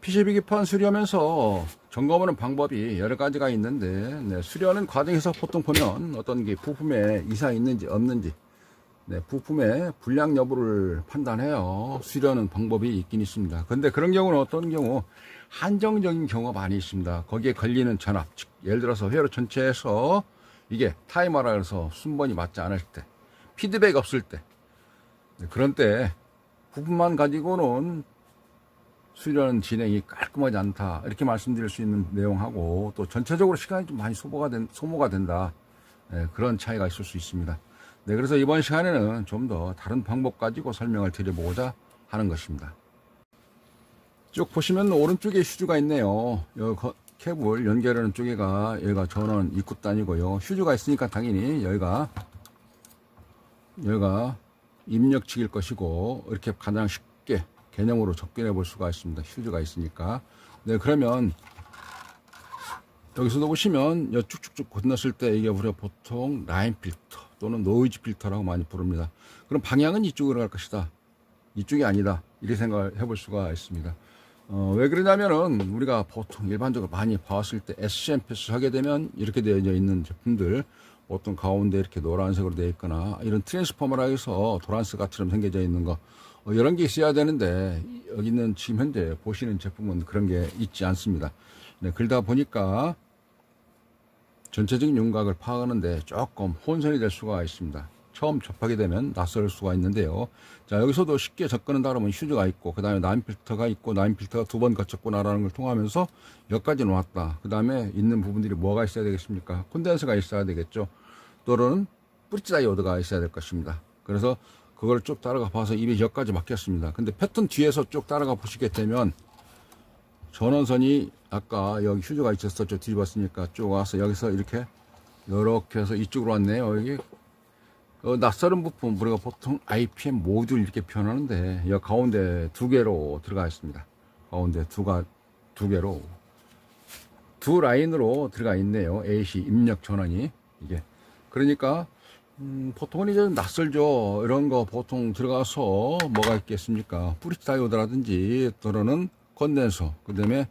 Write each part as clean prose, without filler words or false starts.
PCB 기판 수리하면서 점검하는 방법이 여러 가지가 있는데, 수리하는 과정에서 보통 보면 어떤 게 부품에 이상이 있는지 없는지, 부품의 불량 여부를 판단해요. 수리하는 방법이 있긴 있습니다. 근데 그런 경우는 어떤 경우 한정적인 경우가 많이 있습니다. 거기에 걸리는 전압, 즉 예를 들어서 회로 전체에서 이게 타이머라 해서 순번이 맞지 않을 때, 피드백 없을 때, 그런 때 부품만 가지고는 수리하는 진행이 깔끔하지 않다, 이렇게 말씀드릴 수 있는 내용하고, 또 전체적으로 시간이 좀 많이 소모가 된다, 그런 차이가 있을 수 있습니다. 그래서 이번 시간에는 좀 더 다른 방법 가지고 설명을 드려보고자 하는 것입니다. 쭉 보시면 오른쪽에 휴즈가 있네요. 케이블 연결하는 쪽에가 여기가 전원 입구단이고요. 휴즈가 있으니까 당연히 여기가 입력치일 것이고, 이렇게 가장 쉽게 개념으로 접근해 볼 수가 있습니다. 휴즈가 있으니까. 그러면 여기서도 보시면 쭉쭉쭉 건넜을 때 이게 우리가 보통 라인 필터 또는 노이즈 필터라고 많이 부릅니다. 그럼 방향은 이쪽으로 갈 것이다, 이쪽이 아니다, 이렇게 생각을 해볼 수가 있습니다. 왜 그러냐면은 우리가 보통 일반적으로 많이 봐왔을 때 SCMPS 하게 되면 이렇게 되어 있는 제품들, 보통 가운데 이렇게 노란색으로 되어 있거나 이런 트랜스포머라 해서 도란스가처럼 생겨져 있는 거, 이런 게 있어야 되는데, 여기는 지금 현재 보시는 제품은 그런 게 있지 않습니다. 그러다 보니까 전체적인 윤곽을 파악하는데 조금 혼선이 될 수가 있습니다. 처음 접하게 되면 낯설 수가 있는데요. 자, 여기서도 쉽게 접근한다 그러면 휴즈가 있고, 그 다음에 나인 필터가 있고, 나인 필터가 두 번 거쳤구나라는 걸 통하면서 여기까지는 왔다. 그 다음에 있는 부분들이 뭐가 있어야 되겠습니까? 콘덴서가 있어야 되겠죠. 또는 브릿지 다이오드가 있어야 될 것입니다. 그래서 그걸 쭉 따라가 봐서 입에 여기까지 막혔습니다. 근데 패턴 뒤에서 쭉 따라가 보시게 되면 전원선이 아까 여기 휴즈가 있었죠. 뒤집었으니까 쭉 와서 여기서 이렇게 해서 이쪽으로 왔네요. 여기 낯설은 부품, 우리가 보통 IPM 모듈 이렇게 표현하는데, 여기 가운데 두 개로 들어가 있습니다. 가운데 두 개로 두 라인으로 들어가 있네요. AC 입력 전원이. 이게 그러니까 보통은 이제 낯설죠. 이런 거 보통 들어가서 뭐가 있겠습니까? 브릿지 다이오드라든지 또는 컨덴서, 그 다음에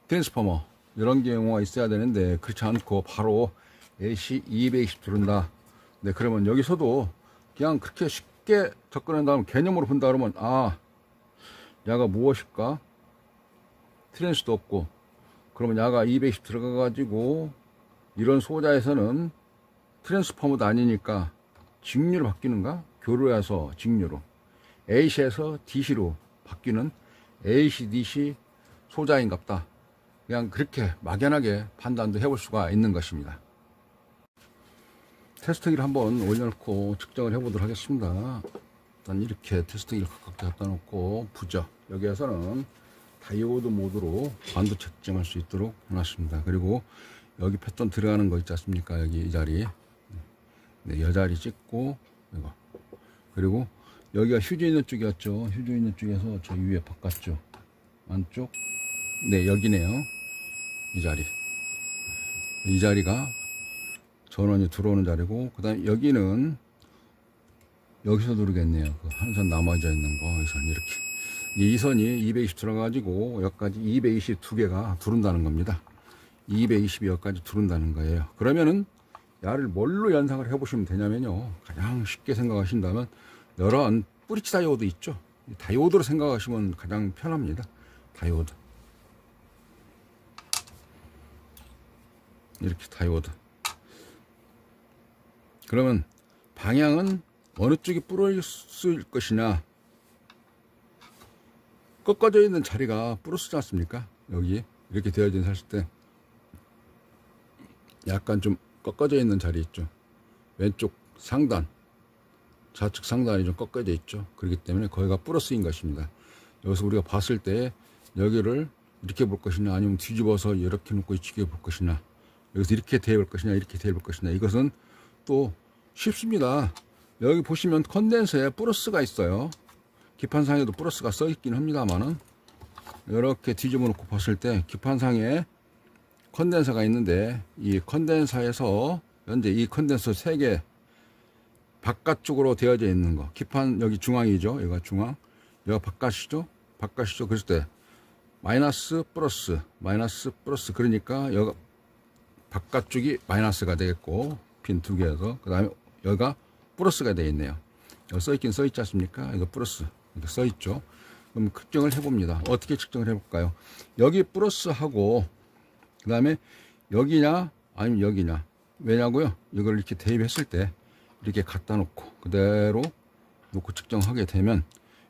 트랜스포머, 이런 경우가 있어야 되는데, 그렇지 않고 바로 AC 220 들어온다. 그러면 여기서도 그냥 그렇게 쉽게 접근한다면, 개념으로 본다 그러면, 야가 무엇일까? 트랜스도 없고, 그러면 야가 220 들어가 가지고 이런 소자에서는 트랜스포머도 아니니까 직류로 바뀌는가? 교류해서 직류로, AC에서 DC로 바뀌는 AC/DC 소자인갑다. 그냥 그렇게 막연하게 판단도 해볼 수가 있는 것입니다. 테스트기를 한번 올려놓고 측정을 해보도록 하겠습니다. 일단 이렇게 테스트기를 가깝게 갖다 놓고 부저, 여기에서는 다이오드 모드로 반도 측정할 수 있도록 해놨습니다. 그리고 여기 패턴 들어가는 거 있지 않습니까? 여기 이 자리, 이 자리 찍고, 이거. 그리고 여기가 휴즈 있는 쪽이었죠. 휴즈 있는 쪽에서 저 위에 바꿨죠. 안쪽, 여기네요. 이 자리가 전원이 들어오는 자리고, 그 다음에 여기는 여기서 누르겠네요. 그 한 선 남아져 있는 거, 이 선 이렇게. 이 선이 220 들어가가지고 여기까지 220 두 개가 두른다는 겁니다. 220이 여기까지 두른다는 거예요. 그러면은 야를 뭘로 연상을 해보시면 되냐면요, 가장 쉽게 생각하신다면 이런 브릿지 다이오드 있죠. 다이오드로 생각하시면 가장 편합니다. 다이오드, 이렇게 다이오드. 그러면 방향은 어느 쪽이 부러질 것이냐, 꺾어져 있는 자리가 부러지지 않습니까? 여기 이렇게 되어진 샀을 때 약간 좀 꺾어져 있는 자리 있죠. 왼쪽 상단, 좌측 상단이 좀 꺾어져 있죠. 그렇기 때문에 거기가 부러스인 것입니다. 여기서 우리가 봤을 때 여기를 이렇게 볼 것이냐, 아니면 뒤집어서 이렇게 놓고 이쪽에 볼 것이냐, 여기서 이렇게 대볼 것이냐, 이렇게 대볼 것이냐, 이것은 또 쉽습니다. 여기 보시면 컨덴서에 플러스가 있어요. 기판상에도 플러스가 써 있긴 합니다만은, 이렇게 뒤집어 놓고 봤을 때 기판상에 컨덴서가 있는데, 이 컨덴서에서 현재 이 컨덴서 3개 바깥쪽으로 되어져 있는 거, 기판 여기 중앙이죠. 여기가 중앙, 여기가 바깥이죠. 그랬을 때 마이너스 플러스 그러니까 여기 바깥쪽이 마이너스가 되겠고 빈 두 개에서 그 다음에 여기가 플러스가 되어 있네요. 여기 써있긴 써있지 않습니까? 이거 플러스 이렇게 써있죠. 그럼 측정을 해봅니다. 어떻게 측정을 해볼까요? 여기 플러스하고 그 다음에 여기냐 아니면 여기냐. 왜냐고요? 이걸 이렇게 대입했을 때 이렇게 갖다 놓고 그대로 놓고 측정하게 되면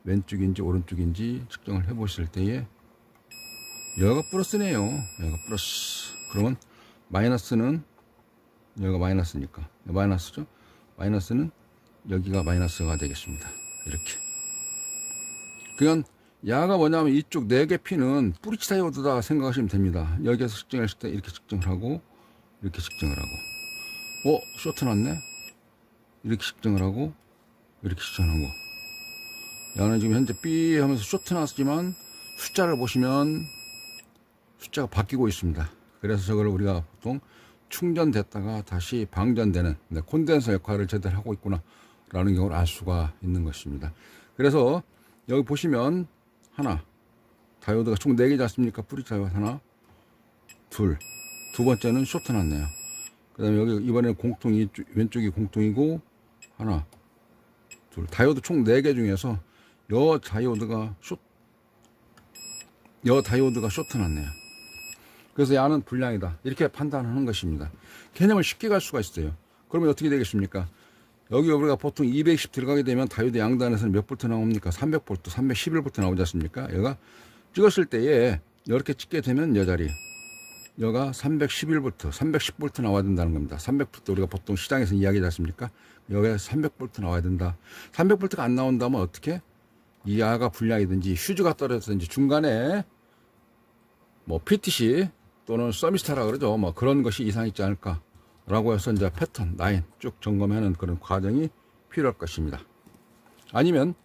왼쪽인지 오른쪽인지 측정을 해 보실 때에 여기가 플러스네요. 여기가 플러스. 그러면 마이너스는 여기가 마이너스니까 마이너스죠. 마이너스는 여기가 마이너스가 되겠습니다. 이렇게. 그냥 야가 뭐냐면 이쪽 4개 핀은 뿌리치 다이오드다 생각하시면 됩니다. 여기에서 측정했을 때 이렇게 측정을 하고 이렇게 측정을 하고 쇼트 났네. 이렇게 측정을 하고 이렇게 측정하고 야는 지금 현재 B 하면서 쇼트 났지만 숫자를 보시면 숫자가 바뀌고 있습니다. 그래서 저걸 우리가 보통 충전됐다가 다시 방전되는 콘덴서 역할을 제대로 하고 있구나 라는 경우를 알 수가 있는 것입니다. 그래서 여기 보시면 하나 다이오드가 총 4개지 않습니까? 뿌리치 다이오드 하나 두 번째는 쇼트 났네요. 그 다음에 여기 이번에는 공통이 왼쪽이 공통이고 하나 다이오드 총 4개 중에서 여 다이오드가 쇼트 났네요. 그래서 야는 불량이다 이렇게 판단하는 것입니다. 개념을 쉽게 갈 수가 있어요. 그러면 어떻게 되겠습니까? 여기 우리가 보통 220 들어가게 되면 다이오드 양단에서는 몇 볼트 나옵니까? 300볼트 311볼트 나오지 않습니까? 여기가 찍었을 때에 이렇게 찍게 되면 여 자리 여기가 311볼트 310볼트 나와야 된다는 겁니다. 300볼트 우리가 보통 시장에서 이야기하지 않습니까? 여기에 300볼트 나와야 된다. 300볼트가 안 나온다면 어떻게? 이 야가 불량이든지 휴즈가 떨어졌든지 중간에 뭐 PTC 또는 서미스타라 그러죠. 뭐 그런 것이 이상이 있지 않을까 라고 해서 이제 패턴 라인 쭉 점검하는 그런 과정이 필요할 것입니다. 아니면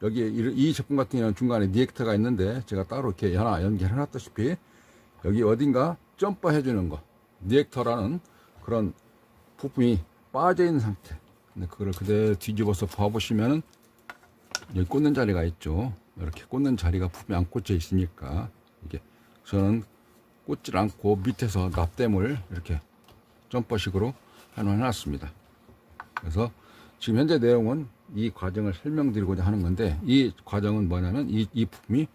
여기 이 제품 같은 경우는 중간에 리액터가 있는데 제가 따로 이렇게 하나 연결해 놨다시피 여기 어딘가 점퍼 해주는 거 리액터라는 그런 부품이 빠져 있는 상태. 근데 그걸 그대로 뒤집어서 봐보시면은 여기 꽂는 자리가 있죠. 이렇게 꽂는 자리가 부품이 안 꽂혀 있으니까 이게 저는 꽂질 않고 밑에서 납땜을 이렇게 점퍼식으로 해놨습니다. 그래서 지금 현재 내용은 이 과정을 설명드리고자 하는 건데 이 과정은 뭐냐면 이 부품이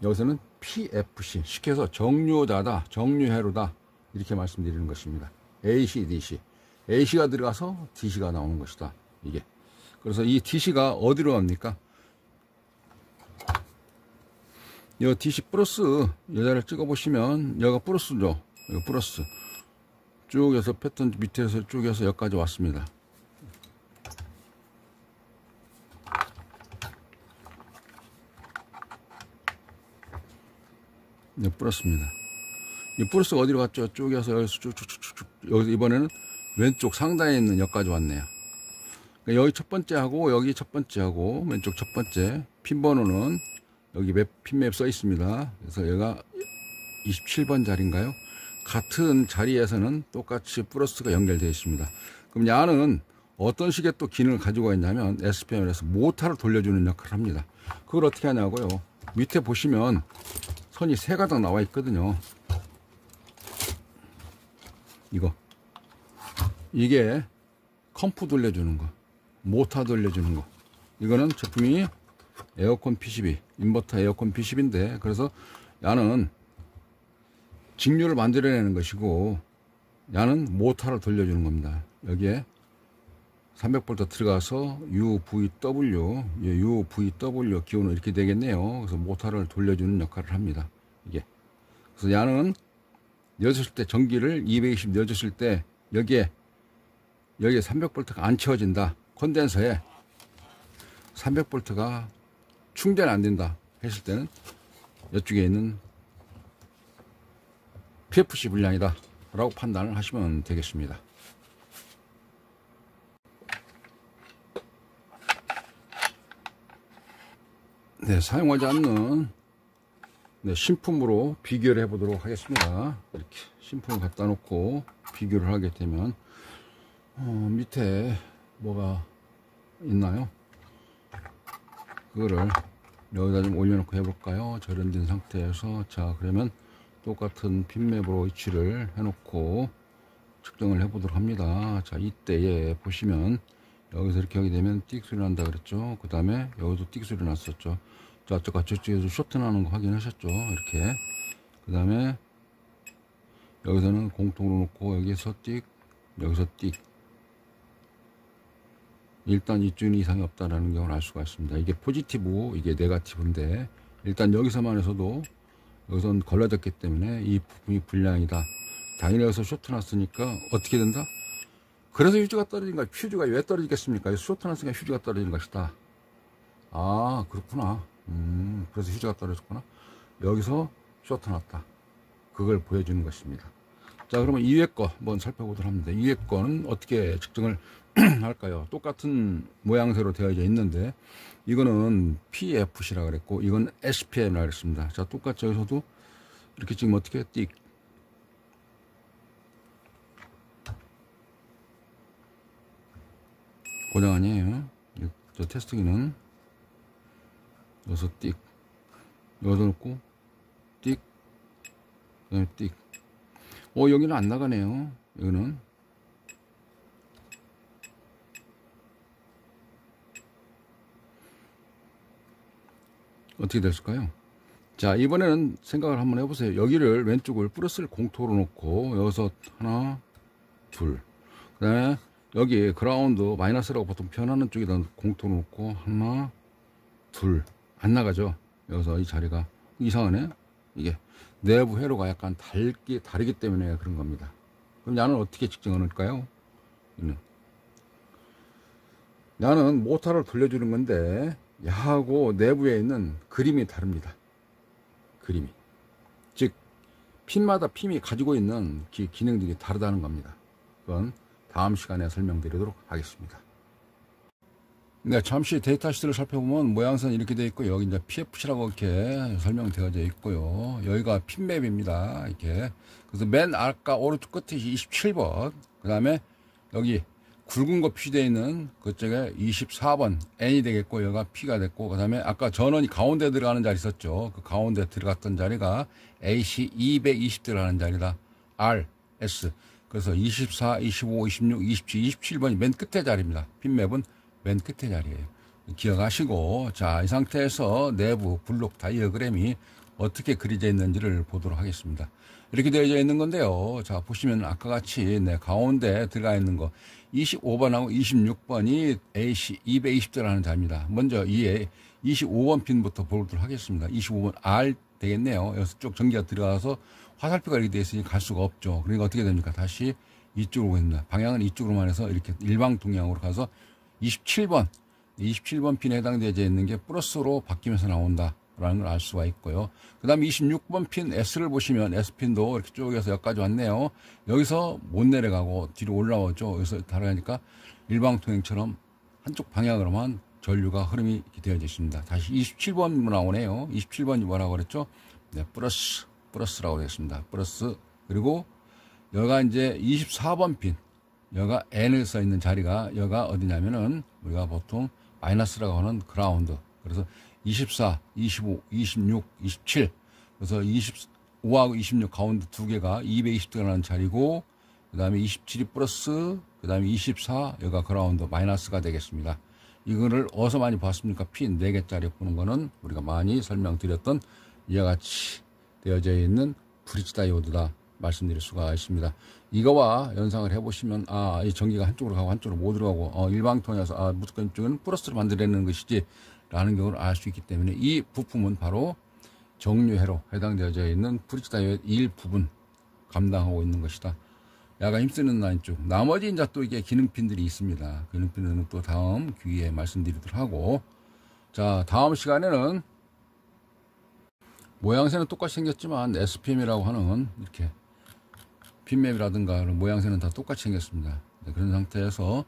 여기서는 PFC 쉽게 해서 정류자다 정류회로다 이렇게 말씀드리는 것입니다. AC, DC AC가 들어가서 DC가 나오는 것이다. 이게 그래서 이 DC가 어디로 갑니까? 이 DC 플러스 여자를 찍어 보시면 여기가 플러스죠. 여기 플러스 쭉에서 패턴 밑에서 쭉에서 여기까지 왔습니다. 네, 플러스입니다. 이 플러스가 어디로 갔죠? 쭉에서 여기서 쭉쭉쭉쭉 여기서 이번에는 왼쪽 상단에 있는 여기까지 왔네요. 그러니까 여기 첫 번째하고 여기 첫 번째하고 왼쪽 첫 번째 핀 번호는 여기 핀맵 써 있습니다. 그래서 얘가 27번 자리인가요? 같은 자리에서는 똑같이 플러스가 연결되어 있습니다. 그럼 야는 어떤 식의 또 기능을 가지고 있냐면 SPM에서 모터를 돌려주는 역할을 합니다. 그걸 어떻게 하냐고요? 밑에 보시면 선이 3가닥 나와 있거든요. 이게 컴프 돌려주는 거, 모터 돌려주는 거. 이거는 제품이 에어컨 PCB, 인버터 에어컨 PCB인데 그래서 야는 직류를 만들어내는 것이고 야는 모터를 돌려주는 겁니다. 여기에 300V 들어가서 UVW 기온은 이렇게 되겠네요. 그래서 모터를 돌려주는 역할을 합니다. 이게 그래서 야는 넣어줬을 때 전기를 220 넣어줬을 때 여기에 300V가 안 채워진다. 콘덴서에 300V가 충전 안 된다 했을 때는 이쪽에 있는 PFC 불량이다 라고 판단을 하시면 되겠습니다. 네, 사용하지 않는 신품으로 비교를 해 보도록 하겠습니다. 이렇게 신품을 갖다 놓고 비교를 하게 되면 밑에 뭐가 있나요? 그거를 여기다 좀 올려놓고 해볼까요? 절연된 상태에서. 자, 그러면 똑같은 핀맵으로 위치를 해놓고 측정을 해보도록 합니다. 자, 이때에 보시면 여기서 이렇게 하게 되면 띡 소리 난다 그랬죠. 그 다음에 여기도 띡 소리 났었죠. 자, 저쪽에서 쇼트 나는 거 확인하셨죠. 이렇게. 그 다음에 여기서는 공통으로 놓고 여기서 띡, 여기서 띡. 일단 이쪽은 이상이 없다라는 경우를 알 수가 있습니다. 이게 포지티브, 이게 네거티브인데 일단 여기서만 해서도 여기선 걸러졌기 때문에 이 부품이 불량이다. 당연히 여기서 쇼트 났으니까 어떻게 된다? 그래서 휴지가 떨어진 거야. 휴지가 왜 떨어지겠습니까? 쇼트 났으니까 휴지가 떨어지는 것이다. 아, 그렇구나. 그래서 휴지가 떨어졌구나. 여기서 쇼트 났다. 그걸 보여주는 것입니다. 자, 그러면 2회 거 한번 살펴보도록 합니다. 2회 거는 어떻게 측정을 할까요? 똑같은 모양새로 되어져 있는데 이거는 PFC라 그랬고 이건 SPM이라 그랬습니다. 자, 똑같이 여기서도 이렇게 지금 어떻게 띡 고장 아니에요. 저 테스트기는 여기서 띡 여기서 놓고 띡 그다음에 띡 여기는 안 나가네요. 여기는 어떻게 됐을까요? 자, 이번에는 생각을 한번 해보세요. 여기를 왼쪽을 플러스를 공통으로 놓고 여기서 하나 둘, 그 다음에 여기 그라운드 마이너스라고 보통 표현하는 쪽에다 공통으로 놓고 하나 둘, 안 나가죠. 여기서 이 자리가 이상하네. 이게 내부 회로가 약간 다르기 때문에 그런 겁니다. 그럼 나는 어떻게 측정할까요? 나는 모터를 돌려주는 건데 야하고 내부에 있는 그림이 다릅니다. 그림이, 즉 핀마다 핀이 가지고 있는 기능들이 다르다는 겁니다. 그건 다음 시간에 설명드리도록 하겠습니다. 네, 잠시 데이터 시트를 살펴보면 모양새는 이렇게 되어 있고 여기 이제 PFC라고 이렇게 설명되어져 있고요. 여기가 핀맵입니다. 이렇게. 그래서 맨 아까 오른쪽 끝에 27번, 그 다음에 여기 굵은 거 표시되어 있는 그쪽에 24번 N이 되겠고 여기가 P가 됐고, 그 다음에 아까 전원이 가운데 들어가는 자리 있었죠. 그 가운데 들어갔던 자리가 AC 220 들어가는 자리다. R, S. 그래서 24, 25, 26, 27, 27번이 맨 끝에 자리입니다. 핀맵은 맨 끝에 자리예요. 기억하시고, 자, 이 상태에서 내부 블록 다이어그램이 어떻게 그려져 있는지를 보도록 하겠습니다. 이렇게 되어져 있는 건데요. 자, 보시면 아까 같이 가운데 들어가 있는 거 25번하고 26번이 AC 220도라는 자입니다. 먼저 이에 25번 핀부터 보도록 하겠습니다. 25번 R 되겠네요. 여기서 쭉 전기가 들어가서 화살표가 이렇게 되어 있으니 갈 수가 없죠. 그러니까 어떻게 됩니까? 다시 이쪽으로 가겠습니다. 방향은 이쪽으로만 해서 이렇게 일방통행으로 가서 27번 핀에 해당되어 있는 게 플러스로 바뀌면서 나온다라는 걸 알 수가 있고요. 그 다음에 26번 핀 S를 보시면 S핀도 이렇게 쭉해서 여기까지 왔네요. 여기서 못 내려가고 뒤로 올라오죠. 여기서 달아가니까 일방통행처럼 한쪽 방향으로만 전류가 흐름이 되어져 있습니다. 다시 27번 나오네요. 27번이 뭐라고 그랬죠? 네, 플러스라고 되겠습니다. 플러스. 그리고 여기가 이제 24번 핀. 여기가 N을 써 있는 자리가 여기가 어디냐면은 우리가 보통 마이너스라고 하는 그라운드. 그래서 24, 25, 26, 27. 그래서 25하고 26 가운데 두 개가 220도라는 자리고, 그 다음에 27이 플러스, 그 다음에 24, 여기가 그라운드 마이너스가 되겠습니다. 이거를 어디서 많이 봤습니까? 핀 4개짜리 보는 거는 우리가 많이 설명드렸던 이와 같이 되어져 있는 브릿지 다이오드다 말씀드릴 수가 있습니다. 이거와 연상을 해보시면 이 전기가 한쪽으로 가고 한쪽으로 못 들어가고 일방통해서 무조건 이쪽은 플러스로 만들어내는 것이지 라는 경우를 알 수 있기 때문에 이 부품은 바로 정류회로 해당되어져 있는 브릿지 다이오드 일부분 감당하고 있는 것이다. 야가 힘쓰는 라인 쪽. 나머지 이제 또 이게 기능핀들이 있습니다. 기능핀은 또 다음 기회에 말씀드리도록 하고, 자, 다음 시간에는 모양새는 똑같이 생겼지만 SPM이라고 하는 이렇게 핀맵이라든가 모양새는 다 똑같이 생겼습니다. 네, 그런 상태에서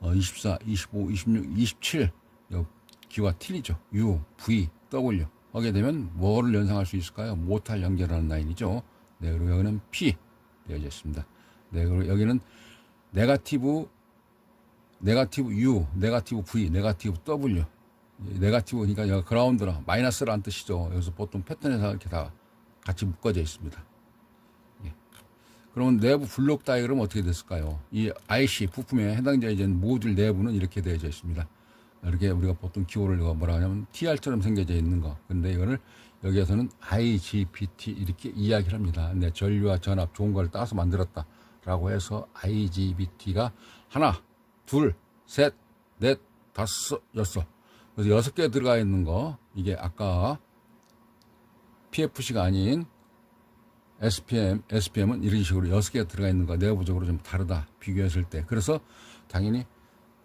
24, 25, 26, 27 기와 틀리죠. U, V, W 하게 되면 뭐를 연상할 수 있을까요? 모탈 연결하는 라인이죠. 네, 그리고 여기는 P 되어져 있습니다. 네, 그리고 여기는 네거티브 U, 네거티브 V, 네거티브 W 네가티브, 그러니까 여기 그라운드라 마이너스라는 뜻이죠. 여기서 보통 패턴에서 이렇게 다 같이 묶어져 있습니다. 예. 그러면 내부 블록 다이그램 어떻게 됐을까요? 이 IC 부품에 해당되어 있는 모듈 내부는 이렇게 되어져 있습니다. 이렇게 우리가 보통 기호를 뭐라 하냐면 TR처럼 생겨져 있는 거. 근데 이거를 여기에서는 IGBT 이렇게 이야기를 합니다. 네, 전류와 전압 좋은 걸 따서 만들었다 라고 해서 IGBT가 하나, 둘, 셋, 넷, 다섯, 여섯. 그래서 6개 들어가 있는 거, 이게 아까 PFC가 아닌 SPM은 이런 식으로 6개가 들어가 있는 거 내부적으로 좀 다르다 비교했을 때. 그래서 당연히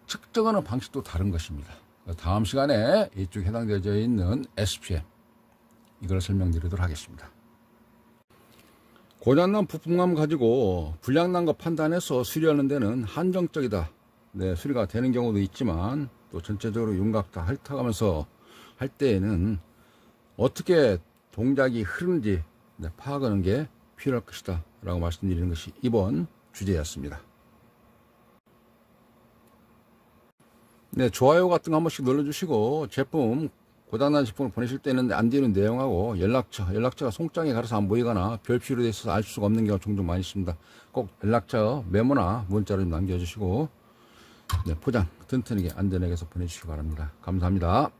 측정하는 방식도 다른 것입니다. 다음 시간에 이쪽 해당되어 있는 SPM 이걸 설명드리도록 하겠습니다. 고장난 부품만 가지고 불량난 거 판단해서 수리하는 데는 한정적이다. 네, 수리가 되는 경우도 있지만 또 전체적으로 윤곽 다 훑어가면서 할 때에는 어떻게 동작이 흐르는지 파악하는 게 필요할 것이다 라고 말씀드리는 것이 이번 주제였습니다. 네, 좋아요 같은 거 한 번씩 눌러주시고 제품 고장난 제품을 보내실 때는 안 되는 내용하고 연락처가 송장에 가려서 안 보이거나 별 필요에 있어서 알 수가 없는 경우가 종종 많이 있습니다. 꼭 연락처 메모나 문자로 좀 남겨주시고 네, 포장 튼튼하게 안전하게 해서 보내주시기 바랍니다. 감사합니다.